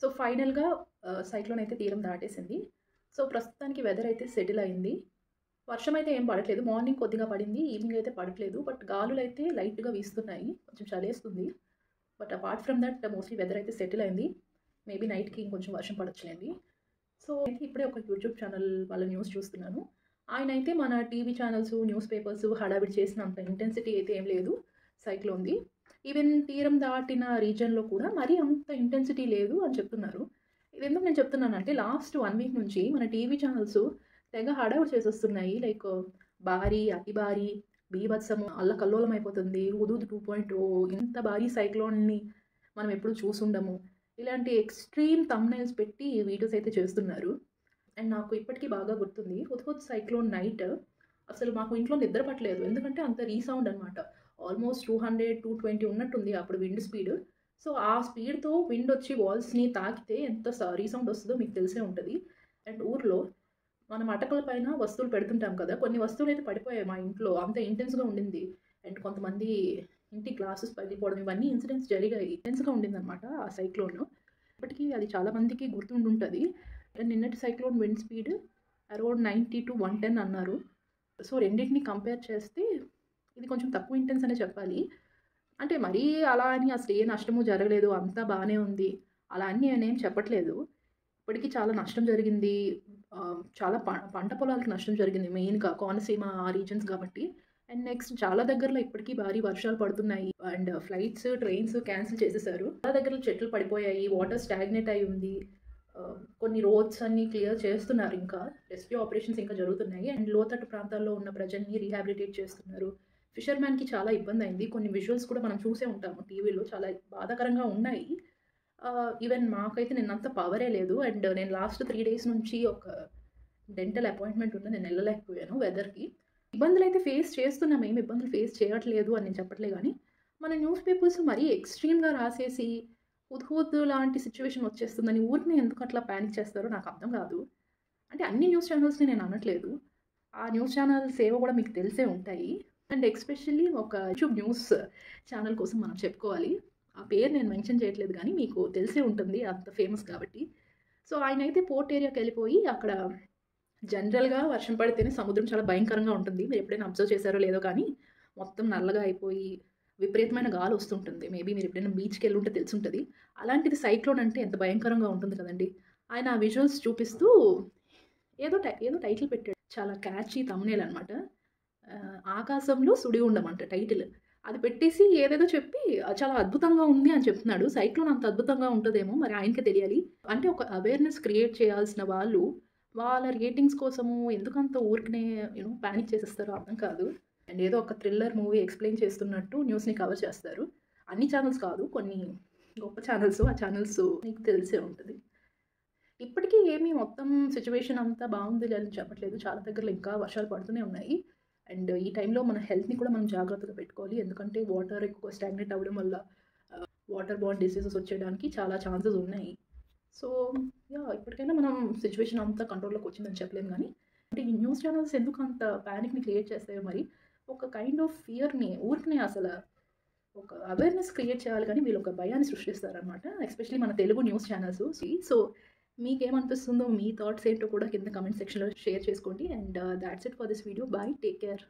So ఫైనల్‌గా cyclone అయితే తీరం దాటేసింది. సో ప్రస్తుతానికి వెదర్ అయితే సెటిల్ అయింది. వర్షం అయితే ఏం పడట్లేదు. మార్నింగ్ కొద్దిగా పడింది. ఈవినింగ్ అయితే పడట్లేదు. బట్ గాలులైతే లైట్‌గా వీస్తున్నాయి. కొంచెం చలేస్తుంది. But apart from that mostly weather అయితే సెటిల్ అయింది. మేబీ నైట్‌కి ఇంకొంచెం వర్షం పడొచ్చులెండి. సో అయితే ఇప్పుడే ఒక యూట్యూబ్ ఛానల్ వాళ్ళ న్యూస్ చూస్తున్నాను. ఆయనైతే మన టీవీ ఛానల్స్, న్యూస్ పేపర్స్ హడావిడి చేసినంత ఇంటెన్సిటీ అయితే ఏం లేదు సైక్లోన్‌ది. ఈవెన్ తీరం దాటిన రీజియన్‌లో కూడా మరీ అంత ఇంటెన్సిటీ లేదు అని చెప్తున్నారు. ఇదెందుకు నేను చెప్తున్నానంటే లాస్ట్ 1 వీక్ నుంచి మన టీవీ ఛానల్స్ తెగ హడావుడి చేసేస్తున్నాయి. లైక్ భారీ, అతి భారీ, బీభత్సము, అల్లకల్లోలం అయిపోతుంది. హుదూద్ 2.0 ఇంత భారీ సైక్లోన్‌ని మనం ఎప్పుడు చూసుండము. ఇలాంటి ఎక్స్‌ట్రీమ్ థంబ్‌నెయిల్స్ పెట్టి వీడియోస్ అయితే చేస్తున్నారు. అండ్ నాకు ఇప్పటికీ బాగా గుర్తుంది. హుద్‌హుద్ సైక్లోన్ నైట్ అసలు మాకు ఇంట్లో నిద్ర పట్టలేదు. ఎందుకంటే అంత రీసౌండ్ అనమాట. ఆల్మోస్ట్ 200, 220 ఉన్నట్టుంది అప్పుడు విండ్ స్పీడ్. సో, ఆ స్పీడ్‌తో విండ్ వచ్చి వాల్స్‌ని తాకితే ఎంత రీసౌండ్ వస్తదో మీకు తెలిసే ఉంటది. అండ్ ఊర్లో మనం అటకల పైన వస్తువులు పెడుతుంటాం కదా! కొన్ని వస్తువులైతే పడిపోయాయి మా ఇంట్లో. అంత ఇంటెన్స్‌గా ఉండింది. అండ్ కొంతమంది ఇంటి గ్లాసెస్ పగిలిపోవడం ఇవన్నీ ఇన్సిడెంట్స్ జరిగాయి. ఇంటెన్స్‌గా ఉండిందనమాట ఆ సైక్లోన్. ఇప్పటికీ అది చాలా మందికి గుర్తుండుంటది. నిన్నటి సైక్లోన్ విండ్ స్పీడ్ అరౌండ్ 90-110 అన్నారు. సో, రెండిటిని కంపేర్ చేస్తే ఇది కొంచెం తక్కువ ఇంటెన్స్ అనే చెప్పాలి. అంటే మరీ అలా అని అసలు ఏ నష్టము జరగలేదు. అంతా బానే ఉంది. అలా అని నేనేం చెప్పట్లేదు. ఇప్పటికి చాలా నష్టం జరిగింది. చాలా పంట పొలాలకు నష్టం జరిగింది. మెయిన్‌గా కోనసీమ ఆ రీజియన్స్ కాబట్టి. అండ్ నెక్స్ట్ చాలా దగ్గరలో ఇప్పటికి భారీ వర్షాలు పడుతున్నాయి. అండ్ ఫ్లైట్స్, ట్రైన్స్ క్యాన్సిల్ చేసేసారు. చాలా దగ్గరలో చెట్లు పడిపోయాయి. వాటర్ స్టాగ్నేట్ అయ్యి ఉంది. కొన్ని రోడ్స్ అన్నీ క్లియర్ చేస్తున్నారు ఇంకా. రెస్క్యూ ఆపరేషన్స్ ఇంకా జరుగుతున్నాయి. అండ్ లోతట్టు ప్రాంతాల్లో ఉన్న ప్రజల్ని రీహాబిలిటేట్ చేస్తున్నారు. ఫిషర్‌మ్యాన్‌కి చాలా ఇబ్బందయింది. కొన్ని విజువల్స్ కూడా మనం చూసే ఉంటాము టీవీలో. చాలా బాధాకరంగా ఉన్నాయి. ఈవెన్ మాకైతే నిన్నంత పవరే లేదు. అండ్ నేను లాస్ట్ 3 డేస్ నుంచి ఒక డెంటల్ అపాయింట్‌మెంట్ ఉంది. నేను ఎళ్ళలేకపోయాను వెదర్‌కి. ఇబ్బందులైతే ఫేస్ చేస్తున్నాం. ఏమి ఇబ్బందులు ఫేస్ చేయట్లేదు అని నేను చెప్పట్లే గానీ, మన న్యూస్ పేపర్స్ మరీ ఎక్స్‌ట్రీమ్‌గా రాసేసి హుద్‌హుద్ లాంటి సిట్యుయేషన్ వచ్చేస్తుందని ఊరికనే ఎందుకు అట్లా పానిక్ చేస్తారో నాకు అర్థం కాదు. అంటే అన్ని న్యూస్ ఛానల్స్‌ని నేను అనట్లేదు. ఆ న్యూస్ ఛానల్స్ ఏవో కూడా మీకు తెలిసే ఉంటాయి. అండ్ ఎస్పెషల్లీ ఒక యూట్యూబ్ న్యూస్ ఛానల్ కోసం మనం చెప్పుకోవాలి. ఆ పేరు నేను మెన్షన్ చేయట్లేదు గానీ మీకు తెలిసే ఉంటుంది అంత ఫేమస్ కాబట్టి. సో, ఆయనైతే పోర్ట్ ఏరియాకెళ్ళిపోయి అక్కడ జనరల్‌గా వర్షం పడితేనే సముద్రం చాలా భయంకరంగా ఉంటుంది. మీరెప్పుడైనా అబ్జర్వ్ చేశారో లేదో కానీ, మొత్తం నల్లగా అయిపోయి విపరీతమైన గాలొస్తుంటుంది. మేబీ మీరెప్పుడైనా బీచ్‌కెళ్ళుంటే తెలిసుంటది. అలాంటిది సైక్లోన్ అంటే ఎంత భయంకరంగా ఉంటుంది కదండీ! ఆయన ఆ విజువల్స్ చూపిస్తూ ఏదో టైటిల్ పెట్టాడు. చాలా క్యాచీ థంబ్‌నెయిల్ అనమాట. ఆకాశంలో సుడిగుండం అంట టైటిల్. అది పెట్టేసి ఏదేదో చెప్పి చాలా అద్భుతంగా ఉంది అని చెప్తున్నాడు. సైక్లోన్ అంత అద్భుతంగా ఉంటదేమో మరి ఆయనకే తెలియాలి. అంటే ఒక అవేర్‌నెస్ క్రియేట్ చేయాల్సిన వాళ్ళు, వాళ్ళ రేటింగ్స్ కోసము ఎందుకంత ఊరికనే పానిక్ చేసేస్తారో అర్థం కాదు. అండ్ ఏదో ఒక థ్రిల్లర్ మూవీ ఎక్స్‌ప్లెయిన్ చేస్తున్నట్టు న్యూస్‌ని కవర్ చేస్తారు. అన్ని ఛానెల్స్ కాదు. కొన్ని గొప్ప ఛానెల్స్. ఆ ఛానెల్స్ మీకు తెలిసే ఉంటది. ఇప్పటికీ ఏమి మొత్తం సిట్యుయేషన్ అంతా బావుందిలే అని చెప్పట్లేదు. చాలా దగ్గరలో ఇంకా వర్షాలు పడుతూనే ఉన్నాయి. అండ్ ఈ టైంలో మన హెల్త్‌ని కూడా మనం జాగ్రత్తగా పెట్టుకోవాలి. ఎందుకంటే వాటర్ ఎక్కువ స్టాగ్నేట్ అవ్వడం వల్ల వాటర్ బోర్న్ డిసీజెస్ వచ్చేయడానికి చాలా ఛాన్సెస్ ఉన్నాయి. సో, ఇప్పటికైనా మనం సిట్యుయేషన్ అంతా కంట్రోల్‌లోకి వచ్చిందని చెప్పలేము గానీ, అంటే ఈ న్యూస్ ఛానెల్స్ ఎందుకు అంత పానిక్‌ని క్రియేట్ చేస్తాయో మరి. ఒక కైండ్ ఆఫ్ ఫియర్‌ని ఊరికనే ఒక అవేర్‌నెస్ క్రియేట్ చేయాలి కానీ వీళ్ళు ఒక భయాన్ని సృష్టిస్తారనమాట. ఎస్పెషల్లీ మన తెలుగు న్యూస్ ఛానెల్స్. సో, మీకేమనిపిస్తుందో మీ థాట్స్ ఏంటో కూడా కింద కామెంట్ సెక్షన్‌లో షేర్ చేసుకోండి. And thoughts it for this video. By. Take care.